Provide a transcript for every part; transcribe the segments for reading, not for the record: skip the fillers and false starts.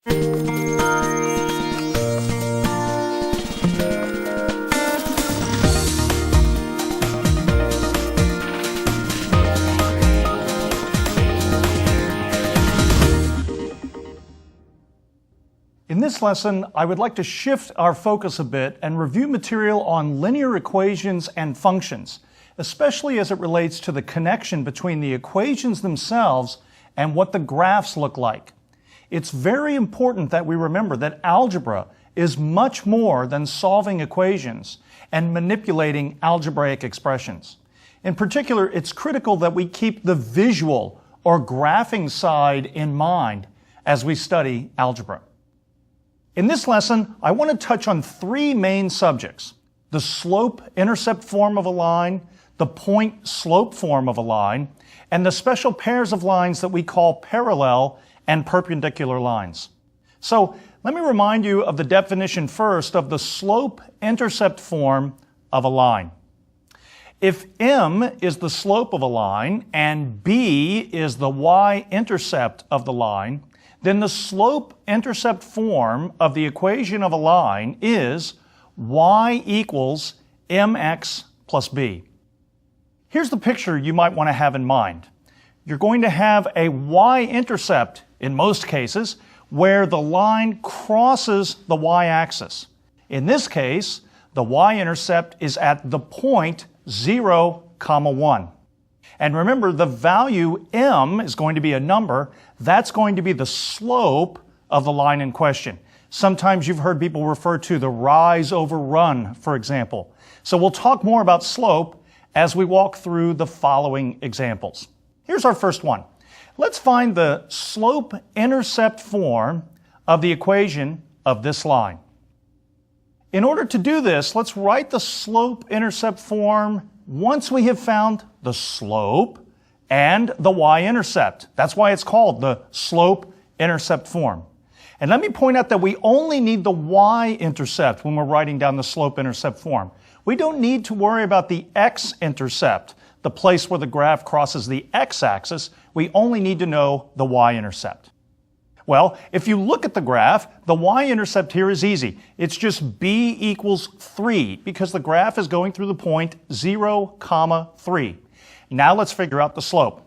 In this lesson, I would like to shift our focus a bit and review material on linear equations and functions, especially as it relates to the connection between the equations themselves and what the graphs look like. It's very important that we remember that algebra is much more than solving equations and manipulating algebraic expressions. In particular, it's critical that we keep the visual or graphing side in mind as we study algebra. In this lesson, I want to touch on three main subjects: the slope-intercept form of a line, the point-slope form of a line, and the special pairs of lines that we call parallel and perpendicular lines. So let me remind you of the definition first of the slope-intercept form of a line. If m is the slope of a line and b is the y-intercept of the line, then the slope-intercept form of the equation of a line is y equals mx plus b. Here's the picture you might want to have in mind. You're going to have a y-intercept, in most cases, where the line crosses the y-axis. In this case, the y-intercept is at the point 0, 1. And remember, the value m is going to be a number. That's going to be the slope of the line in question. Sometimes you've heard people refer to the rise over run, for example. So we'll talk more about slope as we walk through the following examples. Here's our first one. Let's find the slope-intercept form of the equation of this line. In order to do this, let's write the slope-intercept form once we have found the slope and the y-intercept. That's why it's called the slope-intercept form. And let me point out that we only need the y-intercept when we're writing down the slope-intercept form. We don't need to worry about the x-intercept, the place where the graph crosses the x-axis. We only need to know the y-intercept. Well, if you look at the graph, the y-intercept here is easy. It's just b equals 3 because the graph is going through the point 0, 3. Now let's figure out the slope.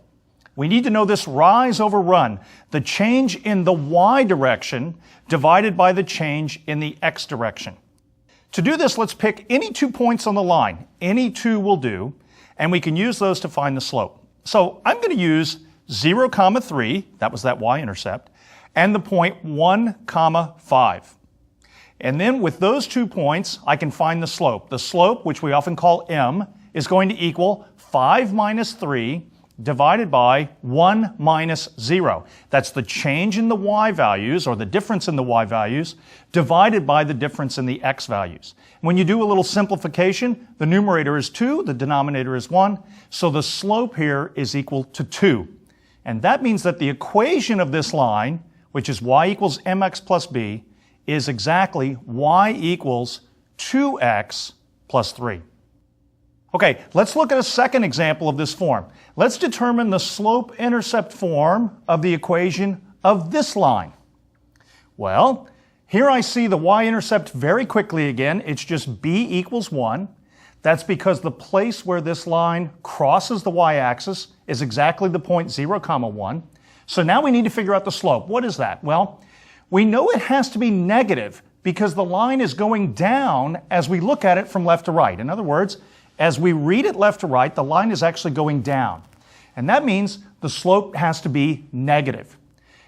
We need to know this rise over run, the change in the y direction divided by the change in the x direction. To do this, let's pick any 2 points on the line. Any 2 will do, and we can use those to find the slope. So I'm going to use 0, 3, that was that y-intercept, and the point 1, 5. And then with those 2 points, I can find the slope. The slope, which we often call m, is going to equal 5 minus 3 divided by 1 minus 0. That's the change in the y values, or the difference in the y values, divided by the difference in the x values. When you do a little simplification, the numerator is 2, the denominator is 1, so the slope here is equal to 2. And that means that the equation of this line, which is y equals mx plus b, is exactly y equals 2x plus 3. Okay, let's look at a second example of this form. Let's determine the slope-intercept form of the equation of this line. Well, here I see the y-intercept very quickly again. It's just b equals 1. That's because the place where this line crosses the y-axis is exactly the point 0, 1. So now we need to figure out the slope. What is that? Well, we know it has to be negative because the line is going down as we look at it from left to right. In other words, as we read it left to right, the line is actually going down. And that means the slope has to be negative.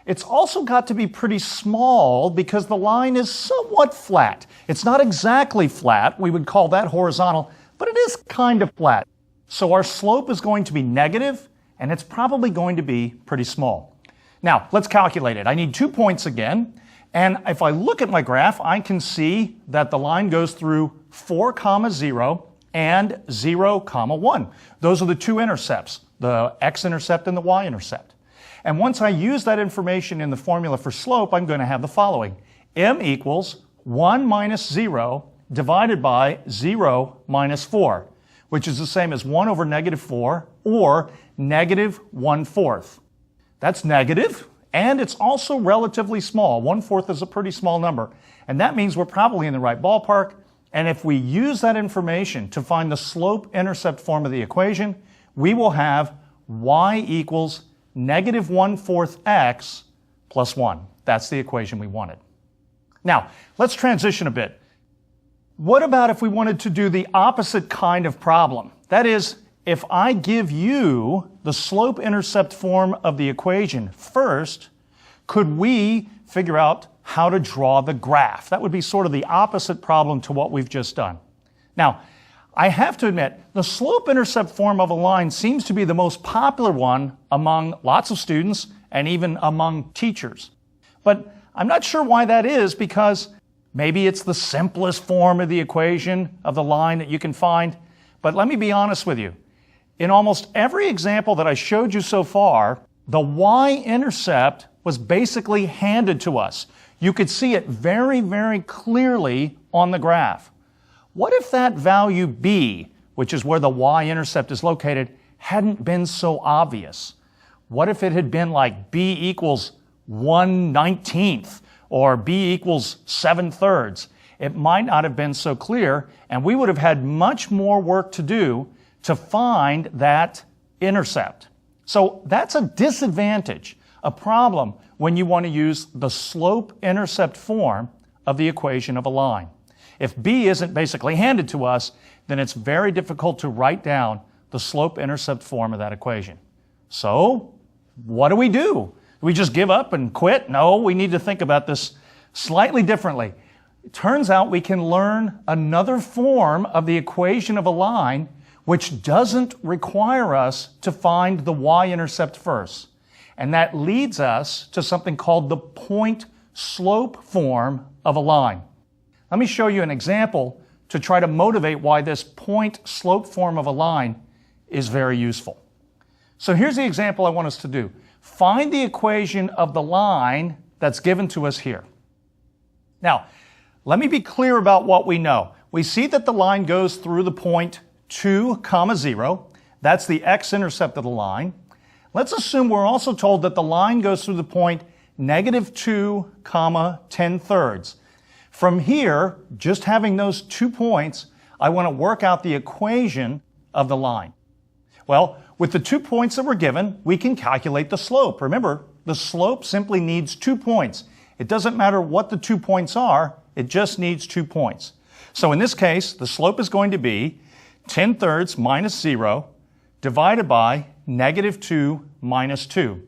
It's also got to be pretty small because the line is somewhat flat. It's not exactly flat. We would call that horizontal, but it is kind of flat. So our slope is going to be negative, and it's probably going to be pretty small. Now, let's calculate it. I need 2 points again. And if I look at my graph, I can see that the line goes through 4, 0, and 0, 1. Those are the 2 intercepts, the x-intercept and the y-intercept. And once I use that information in the formula for slope, I'm going to have the following. m equals 1 minus 0 divided by 0 minus 4, which is the same as 1 over negative 4, or negative 1/4. That's negative, And it's also relatively small. 1/4 is a pretty small number. And that means we're probably in the right ballpark. And if we use that information to find the slope-intercept form of the equation, we will have y equals negative 1/4 x plus 1. That's the equation we wanted. Now, let's transition a bit. What about if we wanted to do the opposite kind of problem? That is, if I give you the slope-intercept form of the equation first, could we figure out how to draw the graph? That would be sort of the opposite problem to what we've just done. Now, I have to admit, the slope-intercept form of a line seems to be the most popular one among lots of students and even among teachers. But I'm not sure why that is, because maybe it's the simplest form of the equation of the line that you can find. But let me be honest with you. In almost every example that I showed you so far, the y-intercept was basically handed to us. You could see it very, very clearly on the graph. What if that value b, which is where the y-intercept is located, hadn't been so obvious? What if it had been like b equals 1/19 or b equals 7/3? It might not have been so clear, and we would have had much more work to do to find that intercept. So that's a disadvantage, a problem when you want to use the slope-intercept form of the equation of a line. If b isn't basically handed to us, then it's very difficult to write down the slope-intercept form of that equation. So, what do? Do we just give up and quit? No, we need to think about this slightly differently. It turns out we can learn another form of the equation of a line which doesn't require us to find the y-intercept first. And that leads us to something called the point-slope form of a line. Let me show you an example to try to motivate why this point-slope form of a line is very useful. So here's the example I want us to do. Find the equation of the line that's given to us here. Now, let me be clear about what we know. We see that the line goes through the point 2, 0. That's the x-intercept of the line. Let's assume we're also told that the line goes through the point -2, 10/3. From here, just having those 2 points, I want to work out the equation of the line. Well, with the 2 points that we're given, we can calculate the slope. Remember, the slope simply needs 2 points. It doesn't matter what the 2 points are, it just needs 2 points. So in this case, the slope is going to be 10/3 minus 0 divided by -2 minus 2.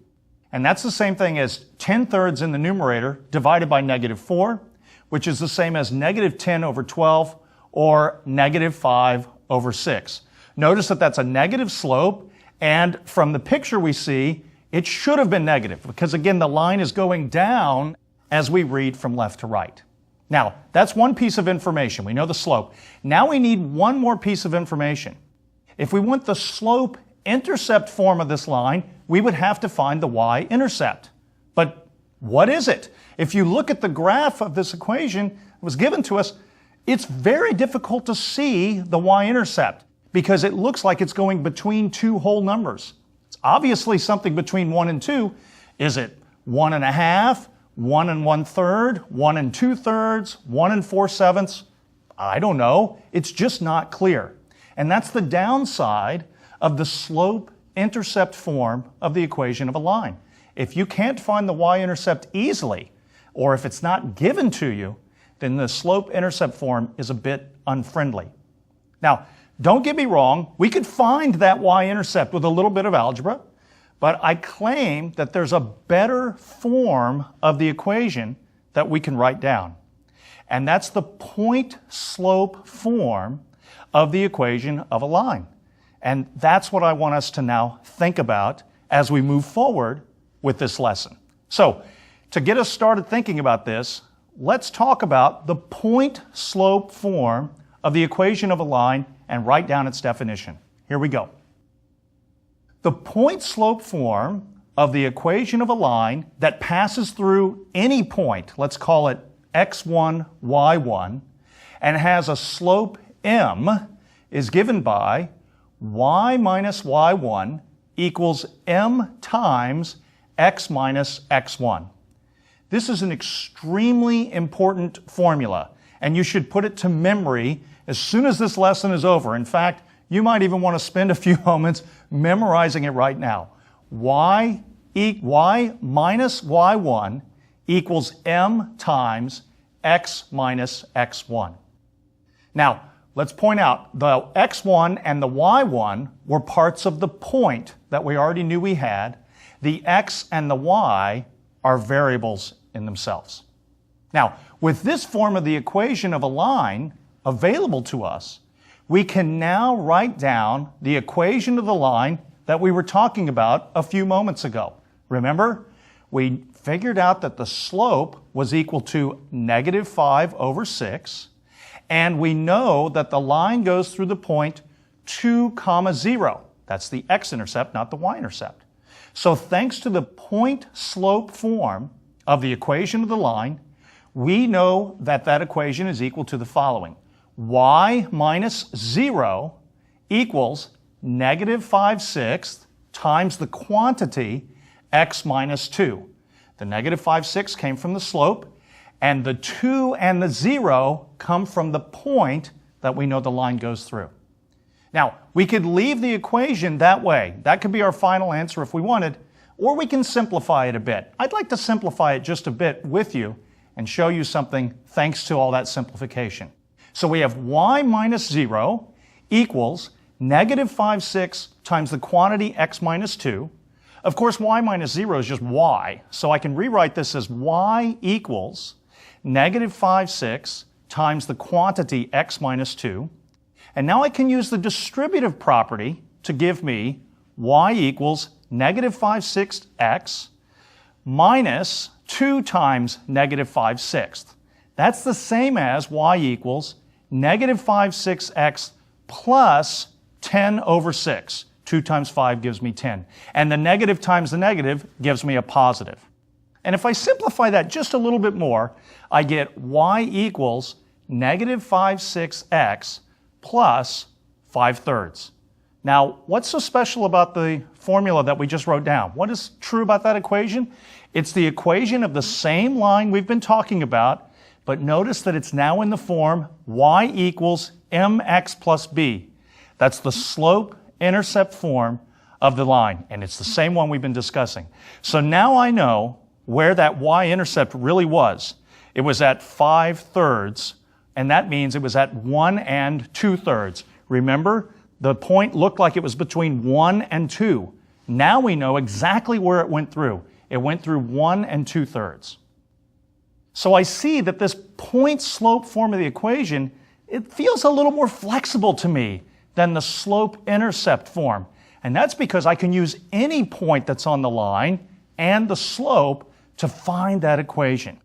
And that's the same thing as 10/3 in the numerator divided by -4, which is the same as -10/12 or -5/6. Notice that that's a negative slope, and from the picture we see, it should have been negative, because again, the line is going down as we read from left to right. Now, that's one piece of information. We know the slope. Now we need one more piece of information. If we want the slope-intercept form of this line, we would have to find the y-intercept. But what is it? If you look at the graph of this equation that was given to us, it's very difficult to see the y-intercept because it looks like it's going between two whole numbers. It's obviously something between 1 and 2. Is it 1.5, 1 1/3, 1 2/3, 1 4/7? I don't know. It's just not clear. And that's the downside of the slope-intercept form of the equation of a line. If you can't find the y-intercept easily, or if it's not given to you, then the slope-intercept form is a bit unfriendly. Now, don't get me wrong, we could find that y-intercept with a little bit of algebra, but I claim that there's a better form of the equation that we can write down. And that's the point-slope form of the equation of a line. And that's what I want us to now think about as we move forward with this lesson. So, to get us started thinking about this, let's talk about the point-slope form of the equation of a line and write down its definition. Here we go. The point-slope form of the equation of a line that passes through any point, let's call it x1, y1, and has a slope m, is given by y minus y1 equals m times x minus x1. This is an extremely important formula, and you should put it to memory as soon as this lesson is over. In fact, you might even want to spend a few moments memorizing it right now. Y minus y1 equals m times x minus x1. Now, let's point out the x1 and the y1 were parts of the point that we already knew we had. The x and the y are variables in themselves. Now, with this form of the equation of a line available to us, we can now write down the equation of the line that we were talking about a few moments ago. Remember, we figured out that the slope was equal to negative 5 over 6, and we know that the line goes through the point 2, 0. That's the x-intercept, not the y-intercept. So thanks to the point-slope form of the equation of the line, we know that that equation is equal to the following. Y minus 0 equals negative 5/6 times the quantity x minus 2. The negative 5/6 came from the slope, and the 2 and the 0 come from the point that we know the line goes through. Now, we could leave the equation that way. That could be our final answer if we wanted, or we can simplify it a bit. I'd like to simplify it just a bit with you and show you something thanks to all that simplification. So we have y minus 0 equals negative 5/6 times the quantity x minus 2. Of course, y minus 0 is just y, so I can rewrite this as y equals negative 5/6 times the quantity x minus 2. And now I can use the distributive property to give me y equals negative 5/6 x minus 2 times negative 5/6. That's the same as y equals negative 5/6 x plus 10 over 6. 2 times 5 gives me 10. And the negative times the negative gives me a positive. And if I simplify that just a little bit more, I get y equals negative 5/6 x plus 5/3. Now, what's so special about the formula that we just wrote down? What is true about that equation? It's the equation of the same line we've been talking about, but notice that it's now in the form y equals mx plus b. That's the slope-intercept form of the line, and it's the same one we've been discussing. So now I know where that y-intercept really was. It was at 5/3, and that means it was at 1 and 2/3. Remember, the point looked like it was between 1 and 2. Now we know exactly where it went through. It went through 1 and 2/3. So I see that this point-slope form of the equation, it feels a little more flexible to me than the slope-intercept form. And that's because I can use any point that's on the line and the slope to find that equation.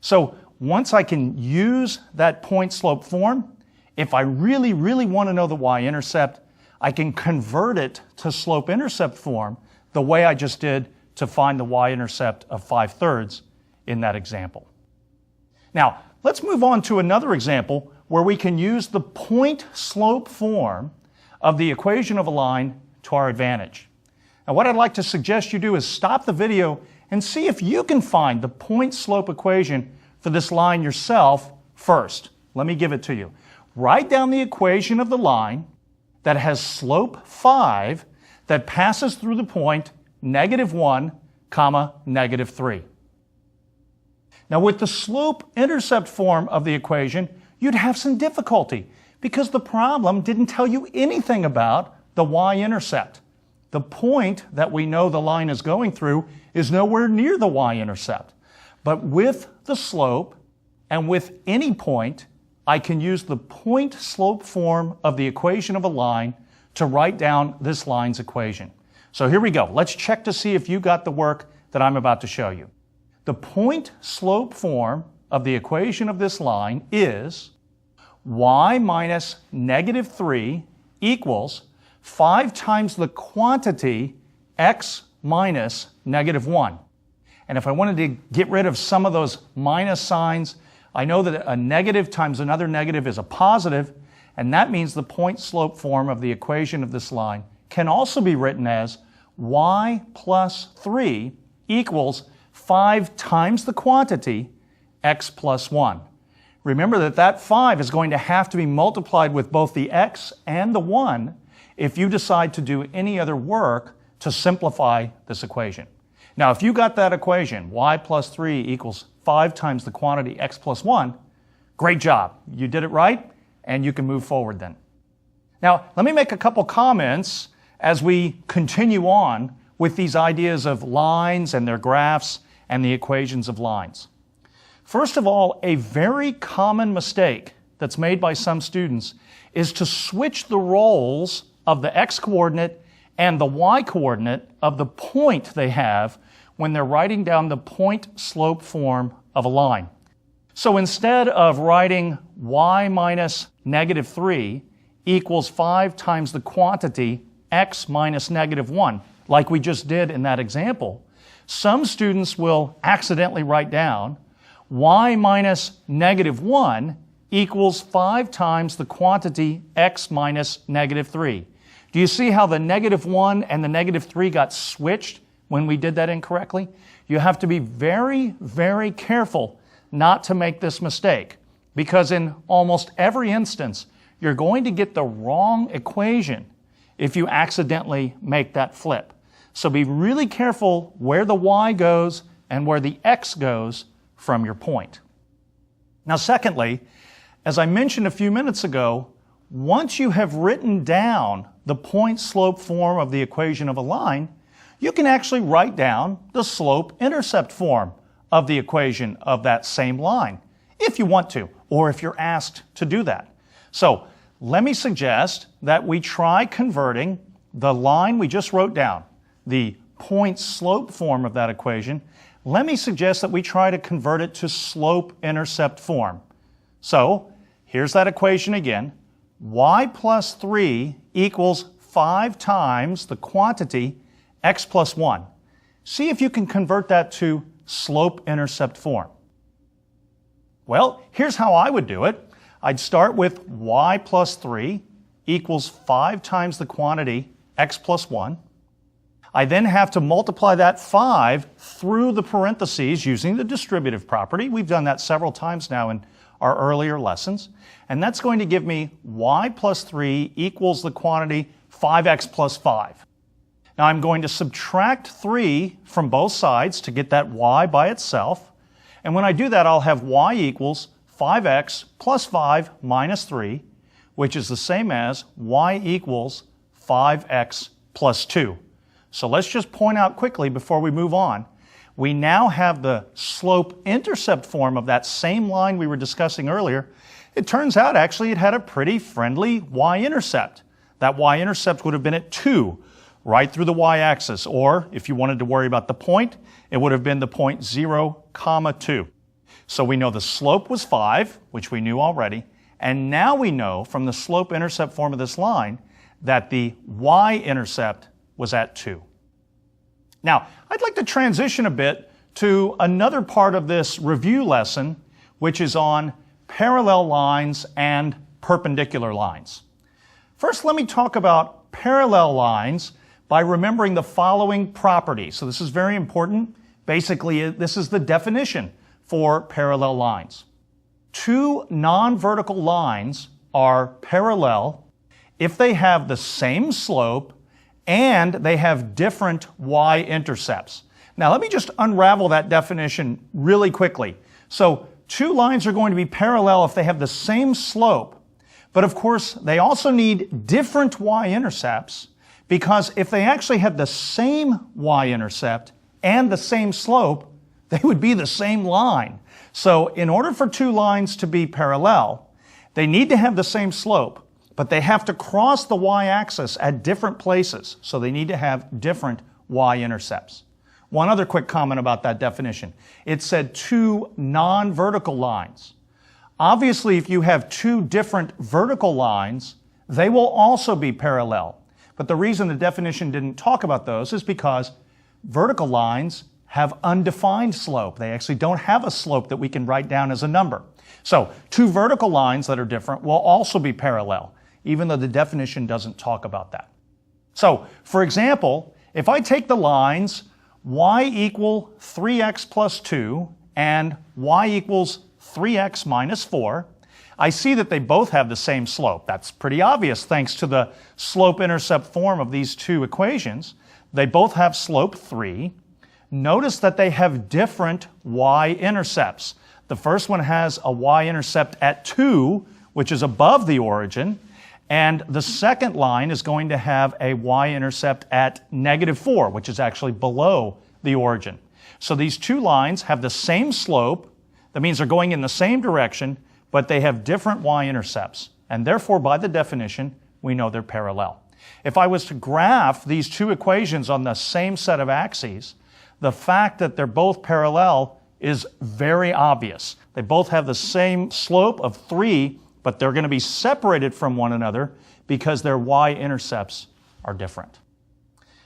So once I can use that point-slope form, if I really, really want to know the y-intercept, I can convert it to slope-intercept form the way I just did to find the y-intercept of 5/3 in that example. Now, let's move on to another example where we can use the point-slope form of the equation of a line to our advantage. Now, what I'd like to suggest you do is stop the video and see if you can find the point-slope equation for this line yourself first. Let me give it to you. Write down the equation of the line that has slope 5 that passes through the point -1, -3. Now, with the slope-intercept form of the equation, you'd have some difficulty because the problem didn't tell you anything about the y-intercept. The point that we know the line is going through is nowhere near the y-intercept. But with the slope and with any point, I can use the point-slope form of the equation of a line to write down this line's equation. So here we go. Let's check to see if you got the work that I'm about to show you. The point-slope form of the equation of this line is y minus -3 equals 5 times the quantity x minus -1. And if I wanted to get rid of some of those minus signs, I know that a negative times another negative is a positive, and that means the point-slope form of the equation of this line can also be written as y plus 3 equals 5 times the quantity, x plus 1. Remember that that 5 is going to have to be multiplied with both the x and the 1 if you decide to do any other work to simplify this equation. Now, if you got that equation, y plus 3 equals 5 times the quantity x plus 1, great job. You did it right, and you can move forward then. Now, let me make a couple comments as we continue on with these ideas of lines and their graphs and the equations of lines. First of all, a very common mistake that's made by some students is to switch the roles of the x-coordinate and the y-coordinate of the point they have when they're writing down the point-slope form of a line. So instead of writing y minus negative 3 equals 5 times the quantity x minus negative 1, like we just did in that example, some students will accidentally write down y minus negative 1 equals 5 times the quantity x minus negative 3. Do you see how the negative 1 and the negative 3 got switched when we did that incorrectly? You have to be very, very careful not to make this mistake, because in almost every instance, you're going to get the wrong equation if you accidentally make that flip. So be really careful where the y goes and where the x goes from your point. Now, secondly, as I mentioned a few minutes ago, once you have written down the point-slope form of the equation of a line, you can actually write down the slope-intercept form of the equation of that same line, if you want to, or if you're asked to do that. So let me suggest that we try converting the line we just wrote down, the point-slope form of that equation. Let me suggest that we try to convert it to slope-intercept form. So here's that equation again. Y plus 3 equals 5 times the quantity x plus 1. See if you can convert that to slope-intercept form. Well, here's how I would do it. I'd start with y plus 3 equals 5 times the quantity x plus 1. I then have to multiply that 5 through the parentheses using the distributive property. We've done that several times now in our earlier lessons. And that's going to give me y plus 3 equals the quantity 5x plus 5. Now I'm going to subtract 3 from both sides to get that y by itself. And when I do that, I'll have y equals 5x plus 5 minus 3, which is the same as y equals 5x plus 2. So let's just point out quickly before we move on. We now have the slope-intercept form of that same line we were discussing earlier. It turns out actually it had a pretty friendly y-intercept. That y-intercept would have been at 2, right through the y-axis, or if you wanted to worry about the point, it would have been the point 0, 2. So we know the slope was 5, which we knew already, and now we know from the slope-intercept form of this line that the y-intercept was at 2. Now, I'd like to transition a bit to another part of this review lesson, which is on parallel lines and perpendicular lines. First, let me talk about parallel lines by remembering the following property. So this is very important. Basically, this is the definition for parallel lines. Two non-vertical lines are parallel if they have the same slope and they have different y-intercepts. Now let me just unravel that definition really quickly. So two lines are going to be parallel if they have the same slope, but of course they also need different y-intercepts, because if they actually had the same y-intercept and the same slope, they would be the same line. So in order for two lines to be parallel, they need to have the same slope, but they have to cross the y-axis at different places, so they need to have different y-intercepts. One other quick comment about that definition. It said two non-vertical lines. Obviously, if you have two different vertical lines, they will also be parallel. But the reason the definition didn't talk about those is because vertical lines have undefined slope. They actually don't have a slope that we can write down as a number. So two vertical lines that are different will also be parallel, even though the definition doesn't talk about that. So, for example, if I take the lines y equal 3x plus 2 and y equals 3x minus 4, I see that they both have the same slope. That's pretty obvious thanks to the slope-intercept form of these two equations. They both have slope 3. Notice that they have different y-intercepts. The first one has a y-intercept at 2, which is above the origin, and the second line is going to have a y-intercept at -4, which is actually below the origin. So these two lines have the same slope. That means they're going in the same direction, but they have different y-intercepts. And therefore, by the definition, we know they're parallel. If I was to graph these two equations on the same set of axes, the fact that they're both parallel is very obvious. They both have the same slope of 3, but they're going to be separated from one another because their y-intercepts are different.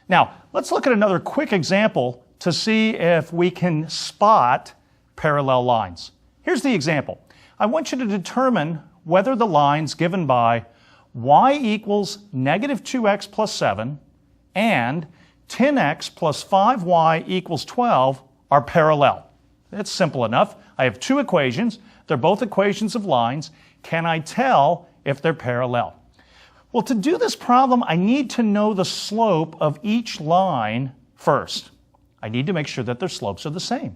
Now, let's look at another quick example to see if we can spot parallel lines. Here's the example. I want you to determine whether the lines given by y equals -2x plus 7 and 10x plus 5y equals 12 are parallel. It's simple enough. I have two equations. They're both equations of lines. Can I tell if they're parallel? Well, to do this problem, I need to know the slope of each line first. I need to make sure that their slopes are the same.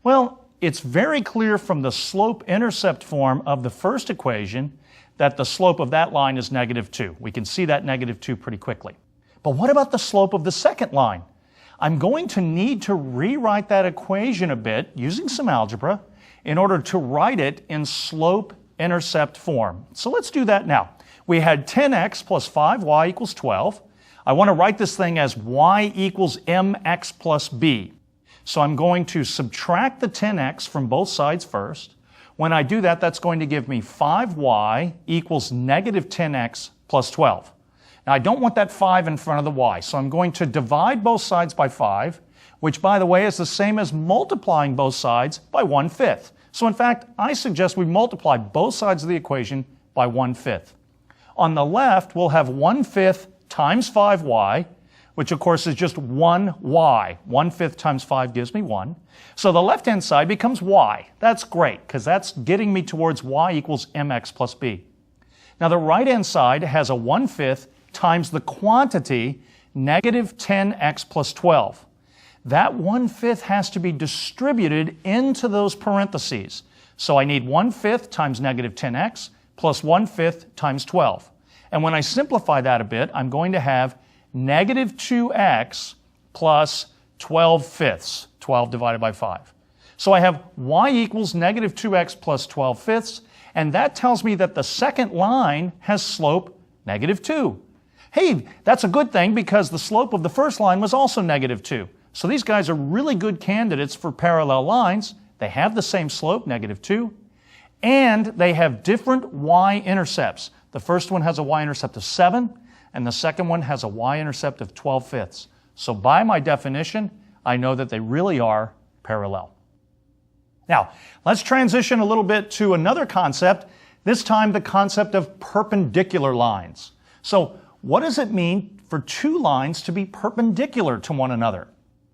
Well, it's very clear from the slope-intercept form of the first equation that the slope of that line is -2. We can see that -2 pretty quickly. But what about the slope of the second line? I'm going to need to rewrite that equation a bit using some algebra in order to write it in slope-intercept form. So let's do that now. We had 10x plus 5y equals 12. I want to write this thing as y equals mx plus b. So I'm going to subtract the 10x from both sides first. When I do that, that's going to give me 5y equals -10x plus 12. Now, I don't want that 5 in front of the y, so I'm going to divide both sides by 5, which, by the way, is the same as multiplying both sides by 1/5. So, in fact, I suggest we multiply both sides of the equation by 1/5. On the left, we'll have 1/5 times 5y, which, of course, is just 1y. 1/5 times 5 gives me 1. So the left-hand side becomes y. That's great, because that's getting me towards y equals mx plus b. Now, the right-hand side has a 1/5 times the quantity, -10x plus 12. That 1/5 has to be distributed into those parentheses. So I need 1/5 times -10x plus 1/5 times 12. And when I simplify that a bit, I'm going to have -2x plus 12/5, 12 divided by 5. So I have y equals -2x plus 12/5, and that tells me that the second line has slope -2. Hey, that's a good thing because the slope of the first line was also -2. So these guys are really good candidates for parallel lines. They have the same slope, -2, and they have different y-intercepts. The first one has a y-intercept of 7, and the second one has a y-intercept of 12/5. So by my definition, I know that they really are parallel. Now, let's transition a little bit to another concept, this time the concept of perpendicular lines. So what does it mean for two lines to be perpendicular to one another?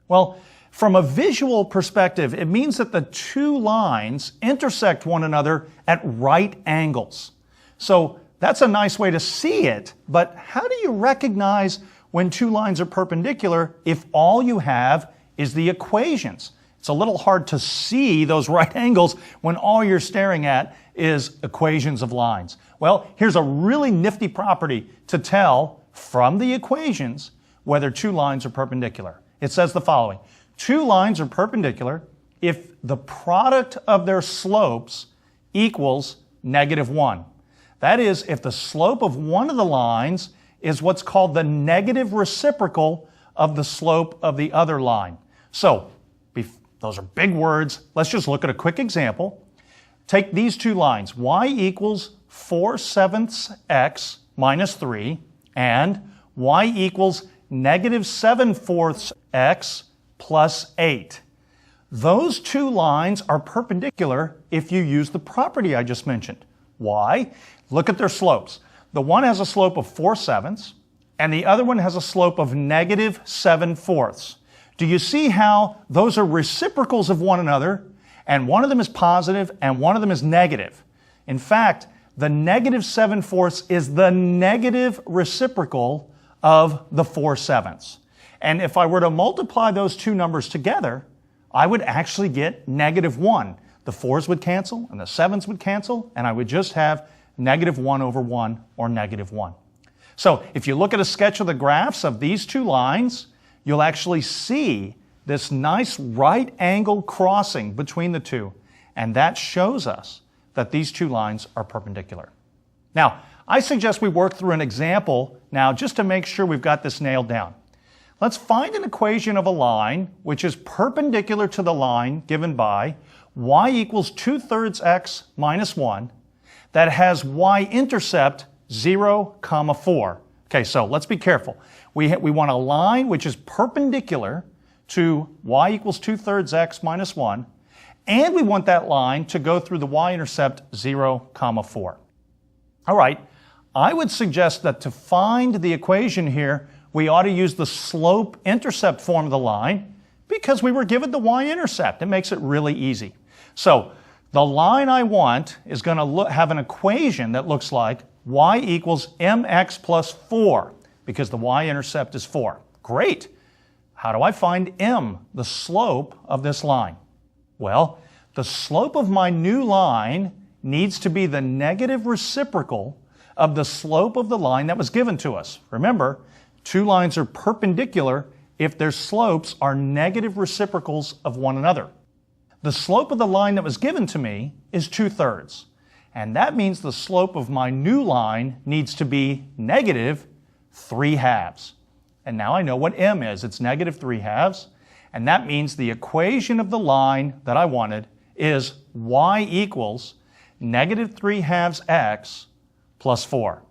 Well, from a visual perspective, it means that the two lines intersect one another at right angles. So that's a nice way to see it, but how do you recognize when two lines are perpendicular if all you have is the equations? It's a little hard to see those right angles when all you're staring at is equations of lines. Well, here's a really nifty property to tell from the equations whether two lines are perpendicular. It says the following: two lines are perpendicular if the product of their slopes equals -1. That is, if the slope of one of the lines is what's called the negative reciprocal of the slope of the other line. So, those are big words. Let's just look at a quick example. Take these two lines, y equals 4/7 x minus 3 and y equals -7/4 x plus 8. Those two lines are perpendicular if you use the property I just mentioned. Why? Look at their slopes. The one has a slope of 4/7 and the other one has a slope of -7/4. Do you see how those are reciprocals of one another, and one of them is positive and one of them is negative? In fact, the negative 7/4 is the negative reciprocal of the 4/7. And if I were to multiply those two numbers together, I would actually get -1. The 4s would cancel and the 7s would cancel, and I would just have -1/1 or -1. So if you look at a sketch of the graphs of these two lines, you'll actually see this nice right angle crossing between the two, and that shows us that these two lines are perpendicular. Now, I suggest we work through an example now just to make sure we've got this nailed down. Let's find an equation of a line which is perpendicular to the line given by y equals 2/3 x minus 1 that has y-intercept 0, 4. Okay, so let's be careful. We want a line which is perpendicular to y equals 2/3 x minus 1, and we want that line to go through the y-intercept 0, 4. All right, I would suggest that to find the equation here, we ought to use the slope-intercept form of the line because we were given the y-intercept. It makes it really easy. So the line I want is going to have an equation that looks like y equals mx plus 4 because the y-intercept is 4. Great. How do I find m, the slope of this line? Well, the slope of my new line needs to be the negative reciprocal of the slope of the line that was given to us. Remember, two lines are perpendicular if their slopes are negative reciprocals of one another. The slope of the line that was given to me is 2/3, and that means the slope of my new line needs to be -3/2. And now I know what m is. It's -3/2, and that means the equation of the line that I wanted is y equals -3/2 x plus 4.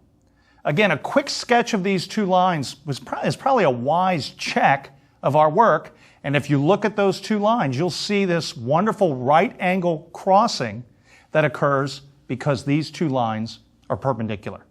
Again, a quick sketch of these two lines is probably a wise check of our work, and if you look at those two lines, you'll see this wonderful right angle crossing that occurs because these two lines are perpendicular.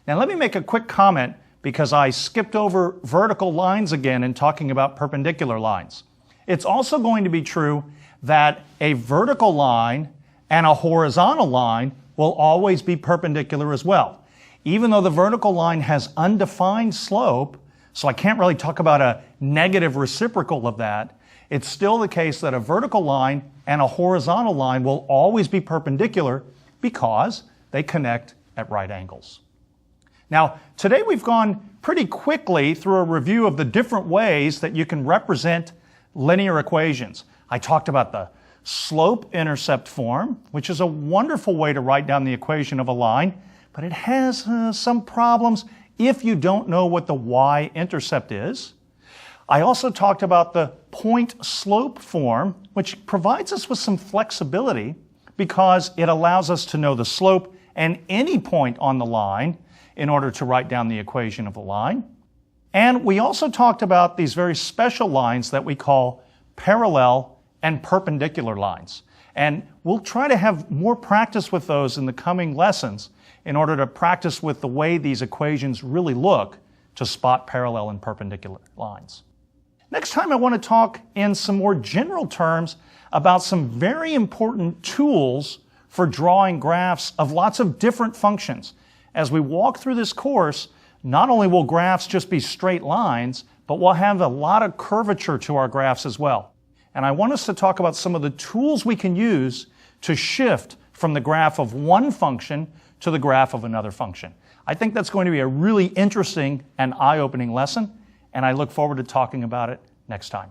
Now let me make a quick comment because I skipped over vertical lines again in talking about perpendicular lines. It's also going to be true that a vertical line and a horizontal line will always be perpendicular as well. Even though the vertical line has undefined slope, so I can't really talk about a negative reciprocal of that, it's still the case that a vertical line and a horizontal line will always be perpendicular because they connect at right angles. Now, today we've gone pretty quickly through a review of the different ways that you can represent linear equations. I talked about the slope-intercept form, which is a wonderful way to write down the equation of a line, but it has some problems if you don't know what the y-intercept is. I also talked about the point-slope form, which provides us with some flexibility because it allows us to know the slope and any point on the line in order to write down the equation of a line. And we also talked about these very special lines that we call parallel and perpendicular lines. And we'll try to have more practice with those in the coming lessons in order to practice with the way these equations really look to spot parallel and perpendicular lines. Next time I want to talk in some more general terms about some very important tools for drawing graphs of lots of different functions. As we walk through this course, not only will graphs just be straight lines, but we'll have a lot of curvature to our graphs as well. And I want us to talk about some of the tools we can use to shift from the graph of one function to the graph of another function. I think that's going to be a really interesting and eye-opening lesson, and I look forward to talking about it next time.